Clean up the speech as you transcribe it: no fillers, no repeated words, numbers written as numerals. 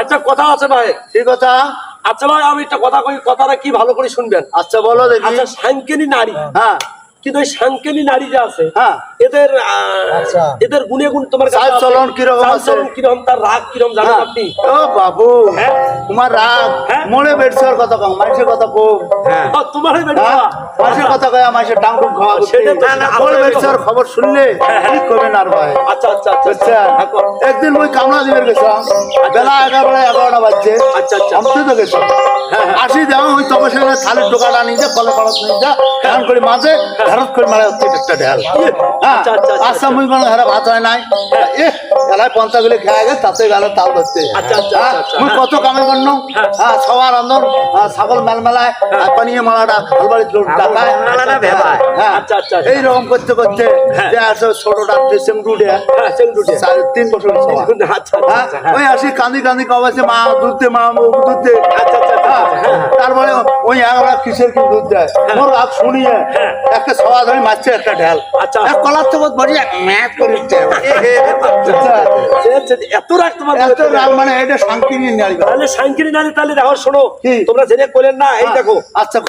একটা কথা আছে ভাই। কি কথা? আচ্ছা ভাই, আমি একটা কথা কই, কথাটা কি ভালো করে শুনবেন। আচ্ছা বলো দেখি। আচ্ছা, সাংকেনি নারী, হ্যাঁ কিন্তু ওই সাংকেনি নারী যে আছে, হ্যাঁ এদের আচ্ছা। এদের গুণে গুণ তোমার কাছে চাল আছে? চলন কিরকম চাল আছে? চলন কিরকম, তার রাগ কিরকম জানেন হ্যাঁ। আপনি? ও বাবু, হ্যাঁ। তোমার রাগ হ্যাঁ। মনে বেড়ছর কথা কম, মানুষের কথা কম। হ্যাঁ, তোমারই বেটা। হ্যাঁ, মানুষের কথা কয়া মানুষের টাং টুং খাওয়া করতে। সেটা তো না, মনে আপনার বেড়ছর খবর শুনলে কি করবেন আর ভাই। আচ্ছা আচ্ছা আচ্ছা বুঝছেন? একদিন ওই কামলা দিবের গেছিলাম, বেলা 11:30 বাজছে। আচ্ছা, আচ্ছা। আমি তো গেছিলাম, আসি দেওয়া ওই তবে সেখানে থালের টোকাটা নিয়ে যা, কলে পাড়া নিয়ে যা, ধান করে মাঝে ধারত করে মারা হচ্ছে একটা ঢেল। হ্যাঁ, আচ্ছা, আচ্ছা, আচ্ছা, আচ্ছা মুই কোনো ধারা ভাত হয় নাই, এলায় 50 গুলি খেয়ে গেছে, তাতে গেল তাল ধরছে। আচ্ছা, আচ্ছা, হ্যাঁ, আচ্ছা, মুই কত কামে করলাম, হ্যাঁ সবার আন্দোলন, ছাগল মেলমেলায় পানিয়ে মালাটা আলবাড়ি টাকায়, হ্যাঁ আচ্ছা, আচ্ছা, আচ্ছা। এইরকম করতে করতে যে আসো ছোটটা সেমটুটে, হ্যাঁ, সেলুটে। 3 বছর সবার। আচ্ছা আচ্ছা হ্যাঁ, আচ্ছা, হ্যাঁ। ওই আসি কান্দি কান্দি কবাছে, মা দুধ দে, মা মুখ দুধ দে। আচ্ছা আচ্ছা আচ্ছা, হ্যাঁ, তারপরে ওই 11 কিসের কি দুধ দেয়, মোর রাগ শুনিয়ে একটা সভা ধরে মারছে একটা ঢেল। আচ্ছা। কলার তো বোধ বড়িয়া ম্যাচ করে দিচ্ছে। এত রাগ তোমার এত রাগ মানে এটা শান্তি নিয়ে নারী। তাহলে সাংকেনি নারী, তাহলে দেখো শোনো, কি? তোমরা জেনে করলেন না, এই দেখো। আচ্ছা